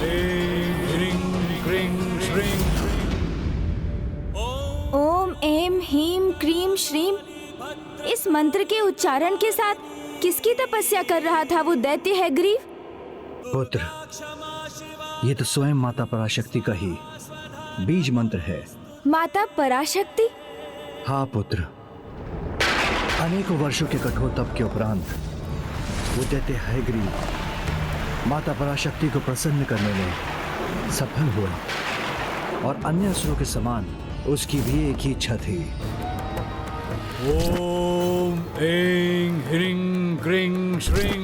ऐं ह्रीं क्रीं श्रीं। ओम ऐं ह्रीं क्रीं श्रीं। इस मंत्र के उच्चारण के साथ किसकी तपस्या कर रहा था वो दैत्य हैग्रीव? पुत्र, ये तो स्वयं माता पराशक्ति का ही बीज मंत्र है। माता पराशक्ति? हाँ पुत्र, अनेकों वर्षों के कठोर तप के उपरांत वो दैत्य हैग्रीव माता पराशक्ति को प्रसन्न करने में सफल हुआ और अन्य असुरों के समान उसकी भी एक ही इच्छा थी। ओम ऐं ह्रीं क्रीं श्रीं।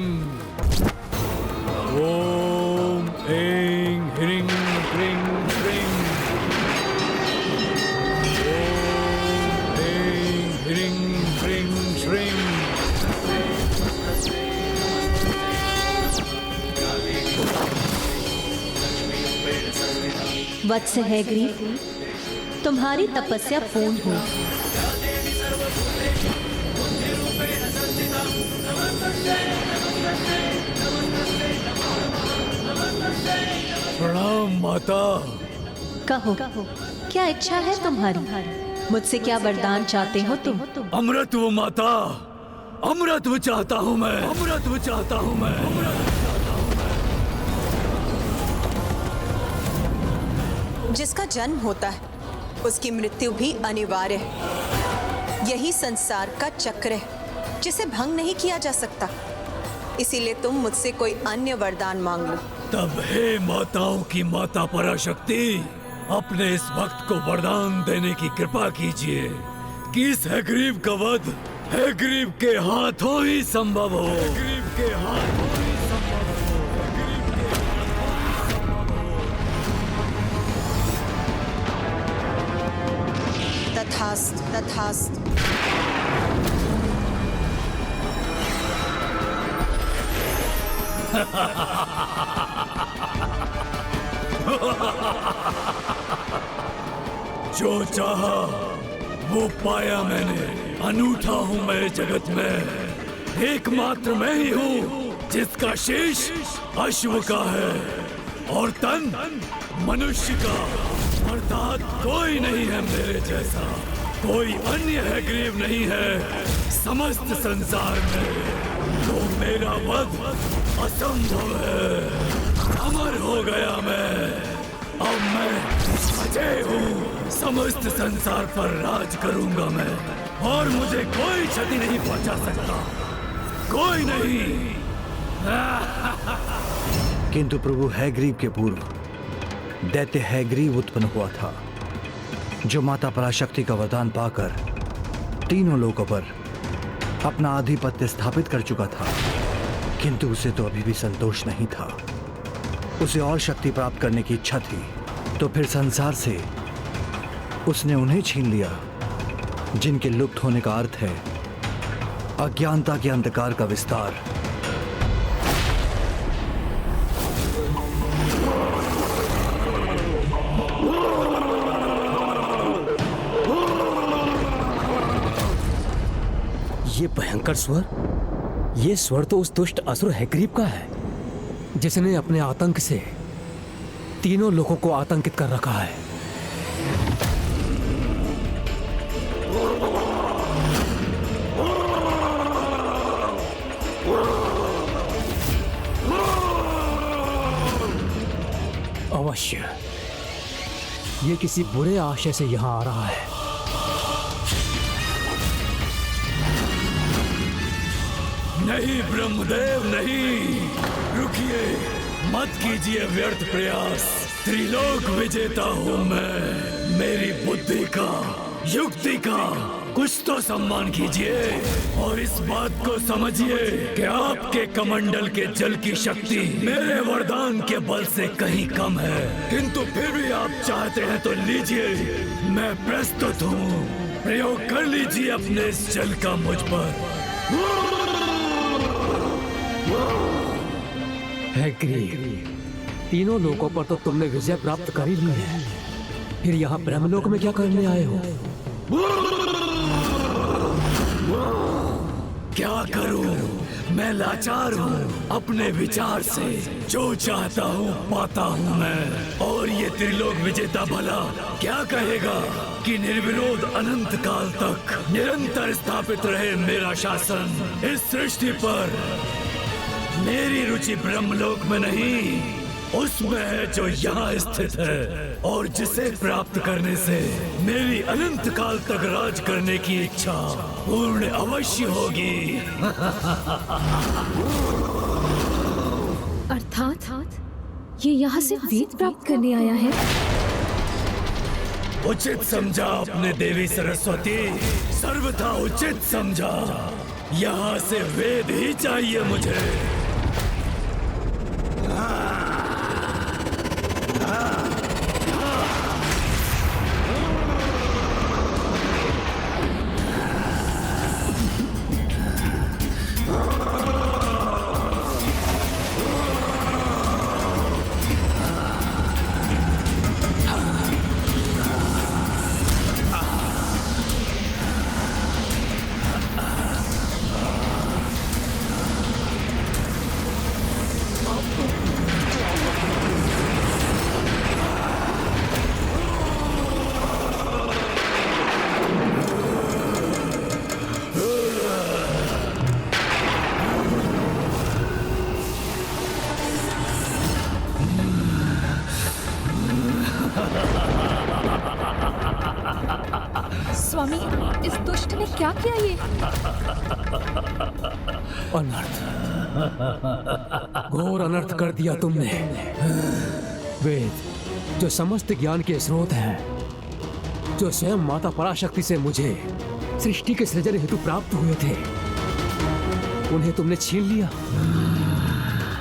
ओम ऐं ह्रीं क्रीं श्रीं। ओम ऐं ह्रीं क्रीं श्रीं। वत्स हैग्रीव, तुम्हारी तपस्या पूर्ण हुई। प्रणाम माता। कहो, क्या इच्छा है तुम्हारी? मुझसे क्या वरदान चाहते हो तुम? अमृत वो माता, अमृत वो चाहता हूँ मैं, अमृत वो चाहता हूँ मैं, अमृत। जिसका जन्म होता है उसकी मृत्यु भी अनिवार्य है। यही संसार का चक्र है जिसे भंग नहीं किया जा सकता। इसीलिए तुम मुझसे कोई अन्य वरदान मांग लो। तब हे माताओं की माता पराशक्ति, अपने इस भक्त को वरदान देने की कृपा कीजिए कि इस हैग्रीव का वध हैग्रीव के हाथों ही संभव हो। हैग्रीव के हाथों ही संभव हो। हैग्रीव के हाथों ही संभव हो। तथास्तु, तथास्तु। जो चाहा वो पाया मैंने। अनूठा हूँ मैं जगत में, एकमात्र मैं ही हूँ जिसका शीश अश्व का है और तन मनुष्य का। अर्थात कोई नहीं है मेरे जैसा, कोई अन्य हैग्रीव नहीं है समस्त संसार में। तो मेरा वध असंभव है। अमर हो गया मैं, अब मैं अजय हूँ। समस्त संसार पर राज करूंगा मैं और मुझे कोई क्षति नहीं पहुंचा सकता, कोई नहीं। किंतु प्रभु हैग्रीव के पूर्व दैत्य हैग्रीव उत्पन्न हुआ था, जो माता पराशक्ति का वरदान पाकर तीनों लोकों पर अपना आधिपत्य स्थापित कर चुका था। किंतु उसे तो अभी भी संतोष नहीं था। उसे और शक्ति प्राप्त करने की इच्छा थी। तो फिर संसार से उसने उन्हें छीन लिया जिनके लुप्त होने का अर्थ है अज्ञानता के अंधकार का विस्तार। ये भयंकर स्वर, ये स्वर तो उस दुष्ट असुर हैग्रीव का है जिसने अपने आतंक से तीनों लोगों को आतंकित कर रखा है। अवश्य ये किसी बुरे आशय से यहां आ रहा है। नहीं ब्रह्मदेव नहीं, रुकिए, मत कीजिए व्यर्थ प्रयास। त्रिलोक विजेता हूँ मैं। मेरी बुद्धि का, युक्ति का कुछ तो सम्मान कीजिए और इस बात को समझिए कि आपके कमंडल के जल की शक्ति मेरे वरदान के बल से कहीं कम है। किंतु फिर भी आप चाहते हैं तो लीजिए, मैं प्रस्तुत हूँ। प्रयोग कर लीजिए अपने इस जल का मुझ पर। हैग्रीव, तीनों लोकों पर तो तुमने विजय प्राप्त कर ही ली है, फिर यहाँ ब्रह्मलोक में क्या करने आए हो? क्या करूं? मैं लाचार हूँ अपने विचार से। जो चाहता हूँ पाता हूँ मैं। और ये त्रिलोक विजेता भला क्या कहेगा कि निर्विरोध अनंत काल तक निरंतर स्थापित रहे मेरा शासन इस सृष्टि पर। मेरी रुचि ब्रह्मलोक में नहीं, उसमें है जो यहाँ स्थित है और जिसे प्राप्त करने से मेरी अनंत काल तक राज करने की इच्छा पूर्ण अवश्य होगी। अर्थात ये यहाँ से वेद प्राप्त करने आया है। उचित समझा अपने देवी सरस्वती, सर्वथा उचित समझा। यहाँ से वेद ही चाहिए मुझे। स्वामी, इस दुष्ट ने क्या किया ये? अनर्थ, घोर अनर्थ कर दिया तुमने। वेद जो समस्त ज्ञान के स्रोत हैं, जो स्वयं माता पराशक्ति से मुझे सृष्टि के सृजन हेतु प्राप्त हुए थे, उन्हें तुमने छीन लिया,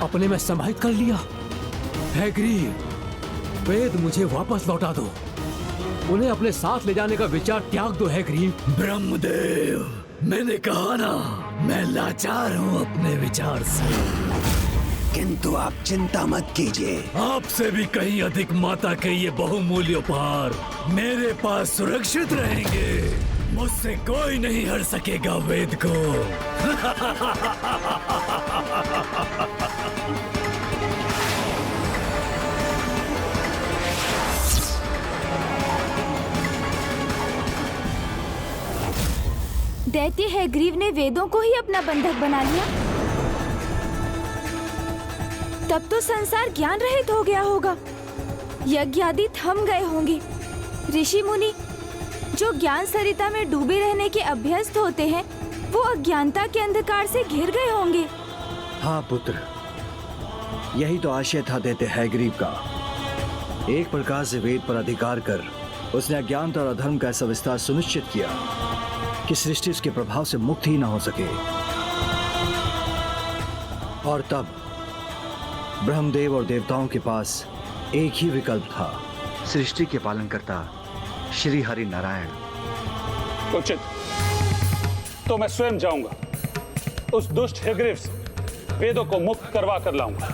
अपने में समाहित कर लिया। हैग्रीव, वेद मुझे वापस लौटा दो। उन्हें अपने साथ ले जाने का विचार त्याग दो हैग्रीव। ब्रह्मदेव, मैंने कहा ना, मैं लाचार हूँ अपने विचार से। किंतु आप चिंता मत कीजिए, आपसे भी कहीं अधिक माता के ये बहुमूल्य उपहार मेरे पास सुरक्षित रहेंगे। मुझसे कोई नहीं हर सकेगा वेद को। दैत्य हैग्रीव ने वेदों को ही अपना बंधक बना लिया। तब तो संसार ज्ञान रहित हो गया होगा, यज्ञ आदि थम गए होंगे। ऋषि मुनि जो ज्ञान सरिता में डूबे रहने के अभ्यस्त होते हैं, वो अज्ञानता के अंधकार से घिर गए होंगे। हाँ पुत्र, यही तो आशय था दैत्य हैग्रीव का। एक प्रकार से वेद पर अधिकार कर उसने अज्ञानता और अधर्म का ऐसा विस्तार सुनिश्चित किया कि सृष्टि उसके प्रभाव से मुक्त ही ना हो सके। और तब ब्रह्मदेव और देवताओं के पास एक ही विकल्प था, सृष्टि के पालनकर्ता श्री हरि नारायण। उचित, तो मैं स्वयं जाऊंगा, उस दुष्ट हैग्रीव से वेदों को मुक्त करवा कर लाऊंगा।